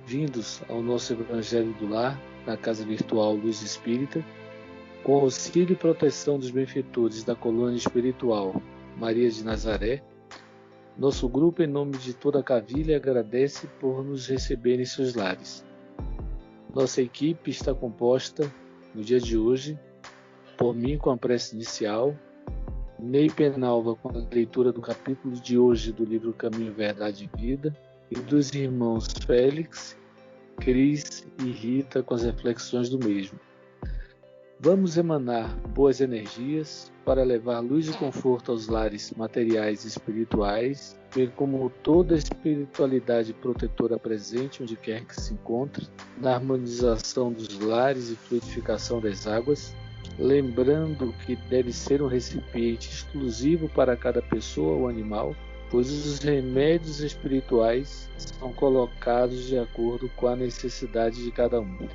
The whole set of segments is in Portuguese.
bem-vindos ao nosso Evangelho do Lar, na Casa Virtual Luz Espírita, com auxílio e proteção dos benfeitores da colônia espiritual Maria de Nazaré. Nosso grupo, em nome de toda a Cavilha, agradece por nos receber em seus lares. Nossa equipe está composta, no dia de hoje, por mim com a prece inicial, Ney Penalva com a leitura do capítulo de hoje do livro Caminho, Verdade e Vida, e dos irmãos Félix, Cris e Rita com as reflexões do mesmo. Vamos emanar boas energias para levar luz e conforto aos lares materiais e espirituais, bem como toda a espiritualidade protetora presente onde quer que se encontre, na harmonização dos lares e fluidificação das águas, lembrando que deve ser um recipiente exclusivo para cada pessoa ou animal, pois os remédios espirituais são colocados de acordo com a necessidade de cada um.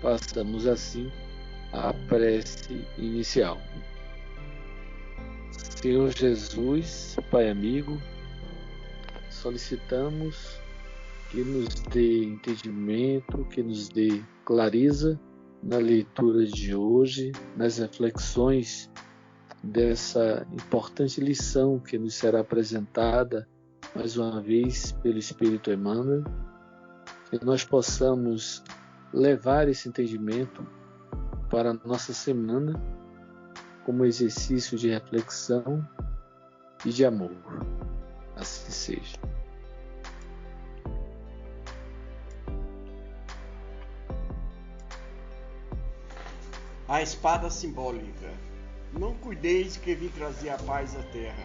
Passamos assim à prece inicial. Senhor Jesus, Pai amigo, solicitamos que nos dê entendimento, que nos dê clareza na leitura de hoje, nas reflexões dessa importante lição que nos será apresentada mais uma vez pelo Espírito Emmanuel, que nós possamos levar esse entendimento para a nossa semana como exercício de reflexão e de amor. Assim seja. A espada simbólica. Não cuideis que vim trazer a paz à terra.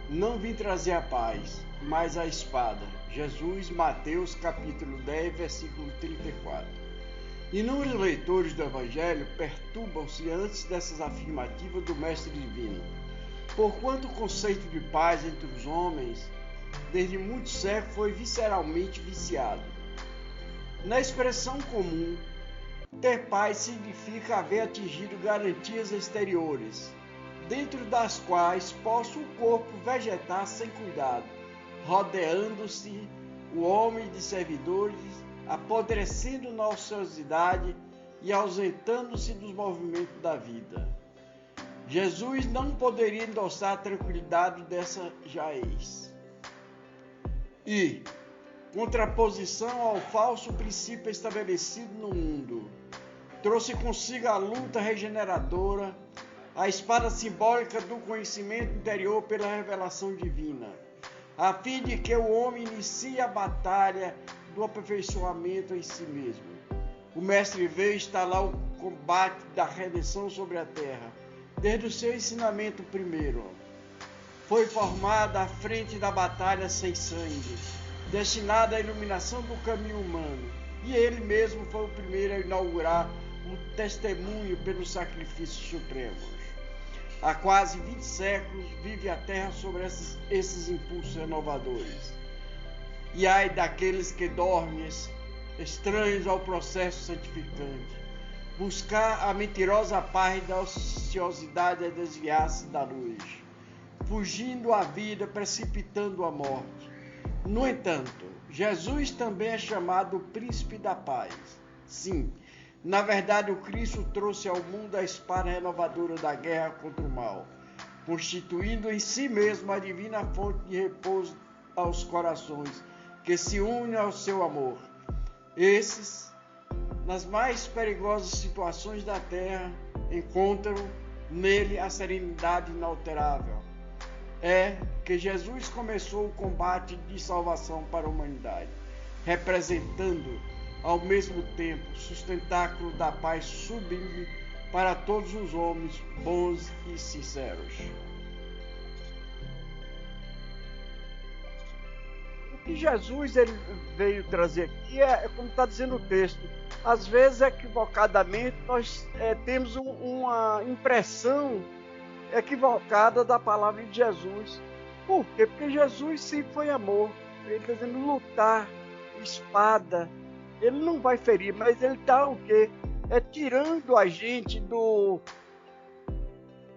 Não vim trazer a paz, mas a espada. Jesus, Mateus, capítulo 10, versículo 34. Inúmeros leitores do Evangelho perturbam-se antes dessas afirmativas do Mestre Divino, porquanto o conceito de paz entre os homens, desde muito século, foi visceralmente viciado. Na expressão comum, ter paz significa haver atingido garantias exteriores, dentro das quais possa o corpo vegetar sem cuidado, rodeando-se o homem de servidores, apodrecendo na ociosidade e ausentando-se dos movimentos da vida. Jesus não poderia endossar a tranquilidade dessa jaez. E, contraposição ao falso princípio estabelecido no mundo, trouxe consigo a luta regeneradora, a espada simbólica do conhecimento interior pela revelação divina, a fim de que o homem inicie a batalha do aperfeiçoamento em si mesmo. O Mestre veio instalar o combate da redenção sobre a terra, desde o seu ensinamento primeiro. Foi formada à frente da batalha sem sangue, destinada à iluminação do caminho humano, e ele mesmo foi o primeiro a inaugurar o testemunho pelos sacrifícios supremos. Há quase 20 séculos vive a Terra sobre esses impulsos renovadores. E ai daqueles que dormem, estranhos ao processo santificante, buscar a mentirosa paz da ociosidade a desviar-se da luz, fugindo à vida, precipitando a morte. No entanto, Jesus também é chamado o Príncipe da Paz. Sim, na verdade, o Cristo trouxe ao mundo a espada renovadora da guerra contra o mal, constituindo em si mesmo a divina fonte de repouso aos corações que se unem ao seu amor. Esses, nas mais perigosas situações da terra, encontram nele a serenidade inalterável. É que Jesus começou o combate de salvação para a humanidade, representando ao mesmo tempo sustentáculo da paz sublime para todos os homens bons e sinceros. O que Jesus ele veio trazer aqui é como está dizendo o texto. Às vezes, equivocadamente, nós temos uma impressão equivocada da palavra de Jesus. Por quê? Porque Jesus sempre foi amor. Ele está dizendo lutar, espada. Ele não vai ferir, mas ele está o quê? Tirando a gente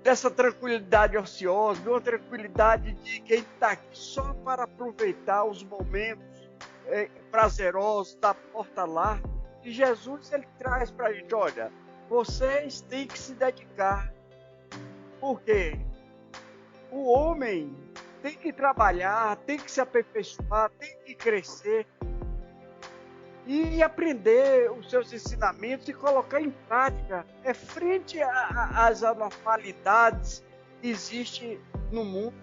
dessa tranquilidade ociosa, de uma tranquilidade de quem está aqui só para aproveitar os momentos prazerosos da porta lá. E Jesus, ele traz para a gente, olha, vocês têm que se dedicar. Por quê? O homem tem que trabalhar, tem que se aperfeiçoar, tem que crescer e aprender os seus ensinamentos e colocar em prática. Frente às anormalidades que existem no mundo,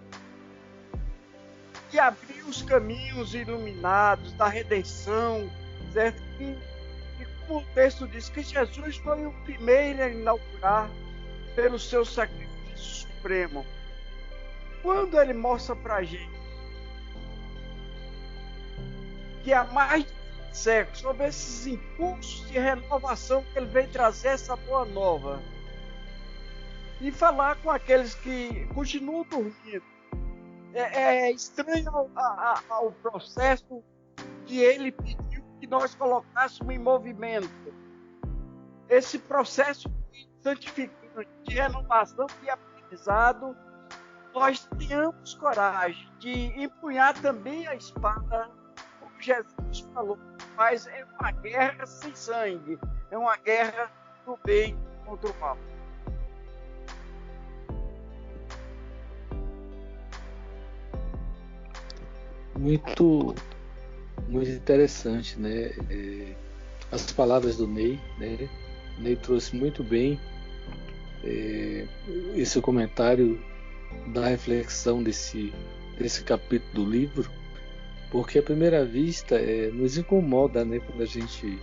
e abrir os caminhos iluminados da redenção, certo? E como o texto diz, que Jesus foi o primeiro a inaugurar pelo seu sacrifício supremo. Quando ele mostra para a gente que há mais de 20 séculos, sobre esses impulsos de renovação que ele vem trazer essa boa nova, e falar com aqueles que continuam dormindo, é estranho ao processo que ele pediu que nós colocássemos em movimento. Esse processo de santificante, de renovação e aprendizado, nós tenhamos coragem de empunhar também a espada, como Jesus falou, mas é uma guerra sem sangue, é uma guerra do bem contra o mal. Muito, muito interessante, né? As palavras do Ney, né? O Ney trouxe muito bem esse comentário da reflexão desse capítulo do livro, porque à primeira vista nos incomoda, né? Quando a gente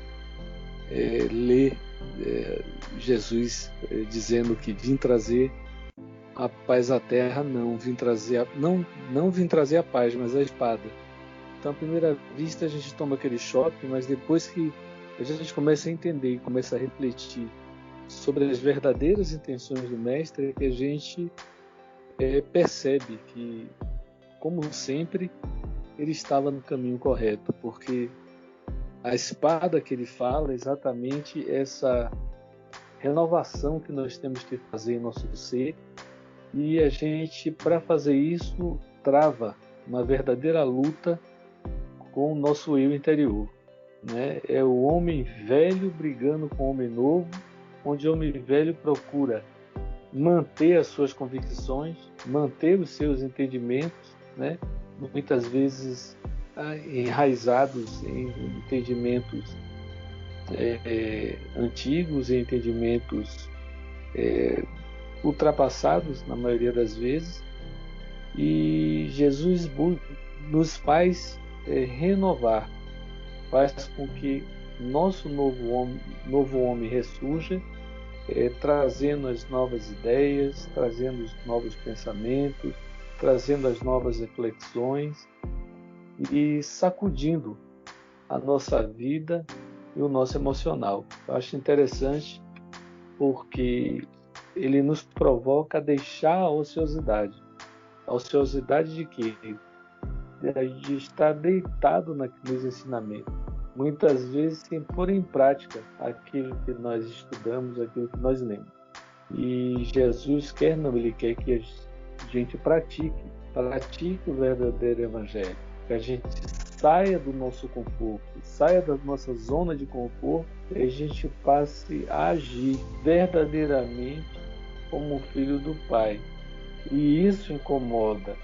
lê Jesus dizendo que vim trazer a paz à terra, não vim trazer a paz, mas a espada. Então, à primeira vista, a gente toma aquele choque, mas depois que a gente começa a entender e começa a refletir sobre as verdadeiras intenções do Mestre, é que a gente percebe que, como sempre, ele estava no caminho correto, porque a espada que ele fala é exatamente essa renovação que nós temos que fazer em nosso ser. E a gente, para fazer isso, trava uma verdadeira luta com o nosso eu interior, né? É o homem velho brigando com o homem novo, onde o homem velho procura manter as suas convicções, manter os seus entendimentos, né? Muitas vezes enraizados em entendimentos antigos, em entendimentos ultrapassados na maioria das vezes, e Jesus nos faz renovar, faz com que nosso novo homem ressurja, trazendo as novas ideias, trazendo os novos pensamentos, trazendo as novas reflexões e sacudindo a nossa vida e o nosso emocional. Eu acho interessante porque ele nos provoca a deixar a ociosidade. A ociosidade de quê? De estar deitado naqueles ensinamentos. Muitas vezes sem pôr em prática aquilo que nós estudamos, aquilo que nós lemos. E Jesus quer não, ele quer que a gente pratique o verdadeiro evangelho. Que a gente saia do nosso conforto, saia da nossa zona de conforto e a gente passe a agir verdadeiramente como filho do Pai. E isso incomoda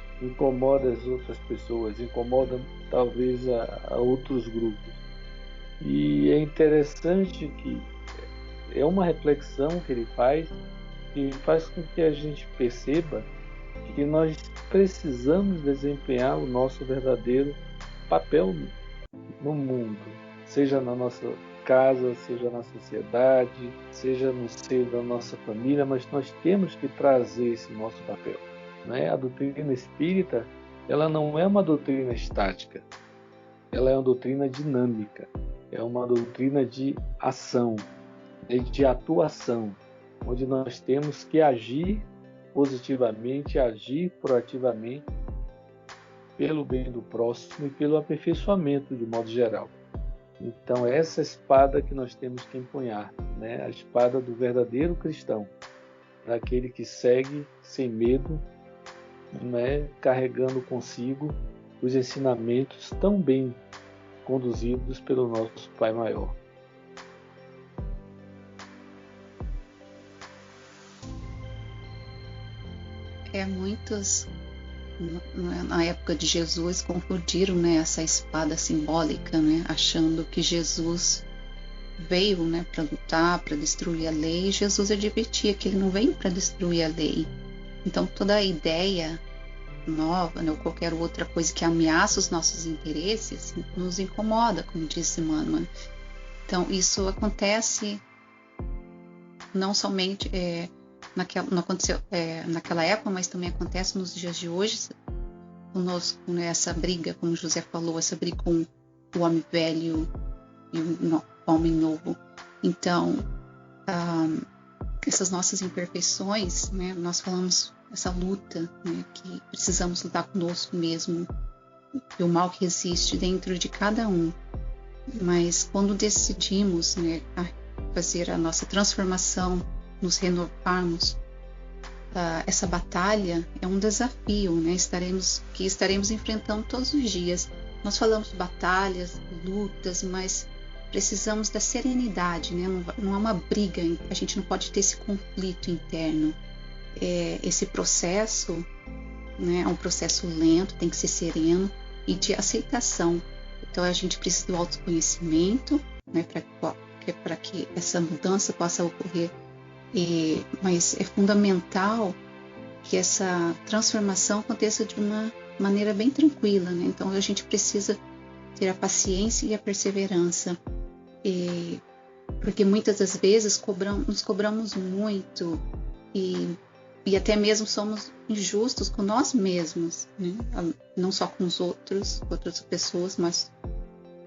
as outras pessoas, incomoda talvez a outros grupos. E é interessante que é uma reflexão que ele faz, que faz com que a gente perceba que nós precisamos desempenhar o nosso verdadeiro papel no mundo, seja na nossa casa, seja na sociedade, seja no seio da nossa família, mas nós temos que trazer esse nosso papel, né? A doutrina espírita, ela não é uma doutrina estática, ela é uma doutrina dinâmica, é uma doutrina de ação, de atuação, onde nós temos que agir positivamente, agir proativamente pelo bem do próximo e pelo aperfeiçoamento de modo geral. Então, essa espada que nós temos que empunhar, né? A espada do verdadeiro cristão, daquele que segue sem medo, né? Carregando consigo os ensinamentos tão bem conduzidos pelo nosso Pai Maior. Muitos na época de Jesus confundiram, né, essa espada simbólica, né, achando que Jesus veio, né, para lutar, para destruir a lei. E Jesus advertia que ele não veio para destruir a lei. Então toda a ideia nova, né, ou qualquer outra coisa que ameaça os nossos interesses nos incomoda, como disse Emmanuel. Então isso acontece não somente não aconteceu naquela época, mas também acontece nos dias de hoje conosco, né, essa briga, como José falou, essa briga com o homem velho e o homem novo. Então essas nossas imperfeições, né, nós falamos essa luta, né, que precisamos lutar conosco mesmo, e o mal que existe dentro de cada um. Mas quando decidimos, né, fazer a nossa transformação, nos renovarmos, essa batalha é um desafio, né, que estaremos enfrentando todos os dias. Nós falamos batalhas, lutas, mas precisamos da serenidade, né? Não é uma briga, a gente não pode ter esse conflito interno. Esse processo, né, é um processo lento, tem que ser sereno e de aceitação. Então a gente precisa do autoconhecimento, né, para que essa mudança possa ocorrer. Mas é fundamental que essa transformação aconteça de uma maneira bem tranquila, né? Então a gente precisa ter a paciência e a perseverança, porque muitas das vezes nos cobramos muito e até mesmo somos injustos com nós mesmos, né? Não só com os outras pessoas, mas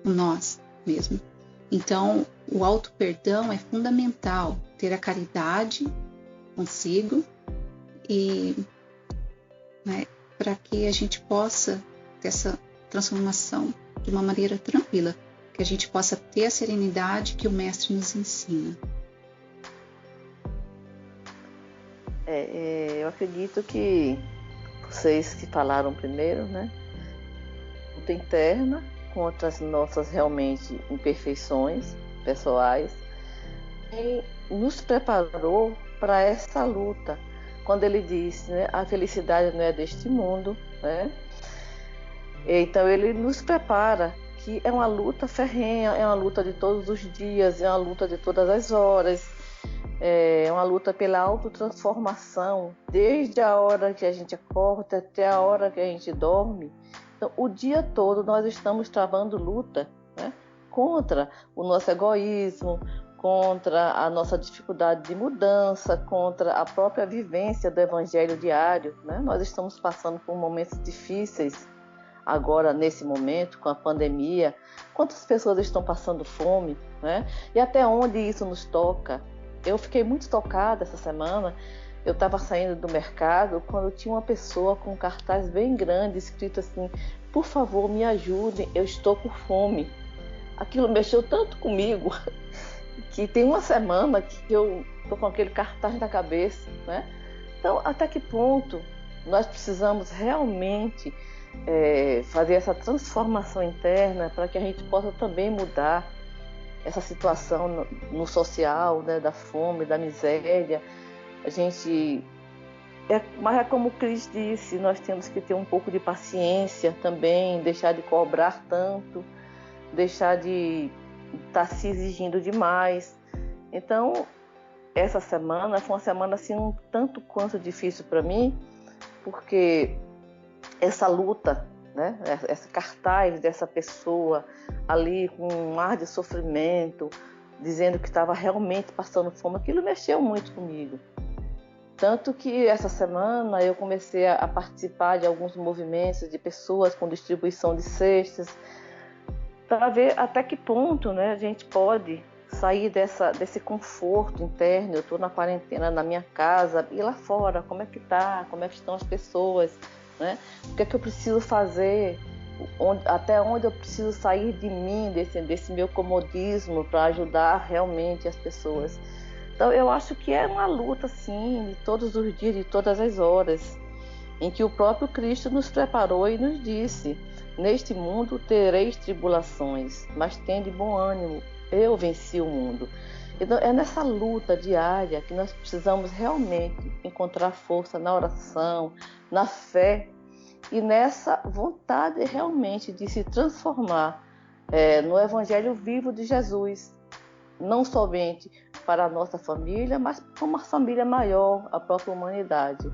com nós mesmos. Então, o auto-perdão é fundamental, ter a caridade consigo né, para que a gente possa ter essa transformação de uma maneira tranquila, que a gente possa ter a serenidade que o Mestre nos ensina. Eu acredito que vocês que falaram primeiro, né, luta interna contra as nossas realmente imperfeições pessoais, e nos preparou para essa luta. Quando ele disse, né, a felicidade não é deste mundo, né? Então ele nos prepara, que é uma luta ferrenha, é uma luta de todos os dias, é uma luta de todas as horas, é uma luta pela autotransformação, desde a hora que a gente acorda até a hora que a gente dorme. Então, o dia todo nós estamos travando luta, né, contra o nosso egoísmo, contra a nossa dificuldade de mudança, contra a própria vivência do evangelho diário, né? Nós estamos passando por momentos difíceis agora, nesse momento, com a pandemia. Quantas pessoas estão passando fome, né? E até onde isso nos toca? Eu fiquei muito tocada essa semana. Eu estava saindo do mercado quando tinha uma pessoa com um cartaz bem grande escrito assim: por favor, me ajudem, eu estou com fome. Aquilo mexeu tanto comigo que tem uma semana que eu estou com aquele cartaz na cabeça, né? Então, até que ponto nós precisamos realmente fazer essa transformação interna para que a gente possa também mudar essa situação no social, né, da fome, da miséria. A gente, mas é como o Cris disse, nós temos que ter um pouco de paciência também, deixar de cobrar tanto, deixar de estar se exigindo demais. Então, essa semana foi uma semana assim, um tanto quanto difícil para mim, porque essa luta, né, esse cartaz dessa pessoa ali com um ar de sofrimento, dizendo que estava realmente passando fome, aquilo mexeu muito comigo. Tanto que essa semana eu comecei a participar de alguns movimentos de pessoas com distribuição de cestas, para ver até que ponto, né, a gente pode sair desse conforto interno. Eu estou na quarentena na minha casa, e lá fora, como é que tá? Como é que estão as pessoas? Né? O que é que eu preciso fazer? Até onde eu preciso sair de mim, desse meu comodismo, para ajudar realmente as pessoas? Então eu acho que é uma luta, sim, de todos os dias, de todas as horas, em que o próprio Cristo nos preparou e nos disse: Neste mundo tereis tribulações, mas tende bom ânimo, eu venci o mundo. Então, é nessa luta diária que nós precisamos realmente encontrar força na oração, na fé e nessa vontade realmente de se transformar no Evangelho vivo de Jesus, não somente para a nossa família, mas para uma família maior, a própria humanidade.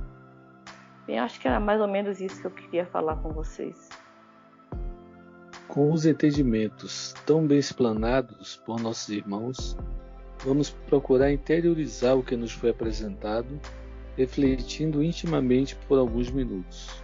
Bem, acho que era mais ou menos isso que eu queria falar com vocês. Com os entendimentos tão bem explanados por nossos irmãos, vamos procurar interiorizar o que nos foi apresentado, refletindo intimamente por alguns minutos.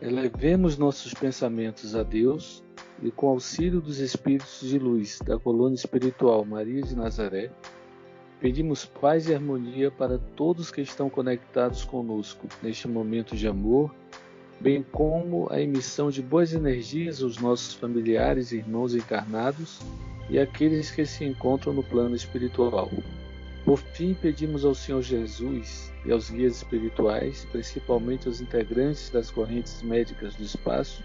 Elevemos nossos pensamentos a Deus e, com auxílio dos Espíritos de Luz da colônia espiritual Maria de Nazaré, pedimos paz e harmonia para todos que estão conectados conosco neste momento de amor, bem como a emissão de boas energias aos nossos familiares e irmãos encarnados e àqueles que se encontram no plano espiritual. Por fim, pedimos ao Senhor Jesus e aos guias espirituais, principalmente aos integrantes das correntes médicas do espaço,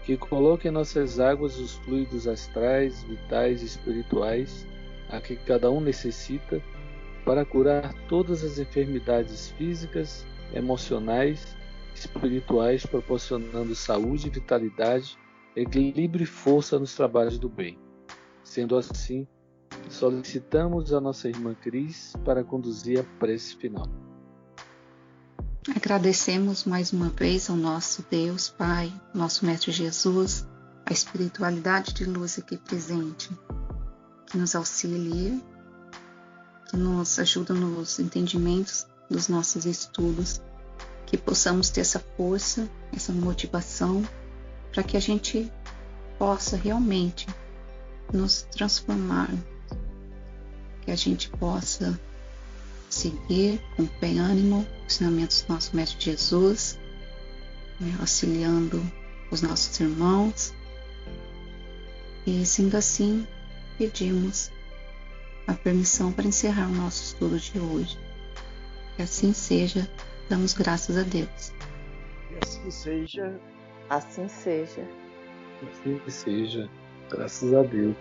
que coloquem em nossas águas os fluidos astrais, vitais e espirituais a que cada um necessita para curar todas as enfermidades físicas, emocionais, espirituais, proporcionando saúde, vitalidade, equilíbrio e força nos trabalhos do bem. Sendo assim, solicitamos a nossa irmã Cris para conduzir a prece final. Agradecemos mais uma vez ao nosso Deus, Pai, nosso Mestre Jesus, a espiritualidade de luz aqui presente, que nos auxilia, que nos ajuda nos entendimentos dos nossos estudos, que possamos ter essa força, essa motivação, para que a gente possa realmente nos transformar, que a gente possa seguir com fé e ânimo os ensinamentos do nosso Mestre Jesus, auxiliando os nossos irmãos. E, sendo assim, pedimos a permissão para encerrar o nosso estudo de hoje. Que assim seja, damos graças a Deus. Que assim seja. Assim seja. Que assim seja, graças a Deus.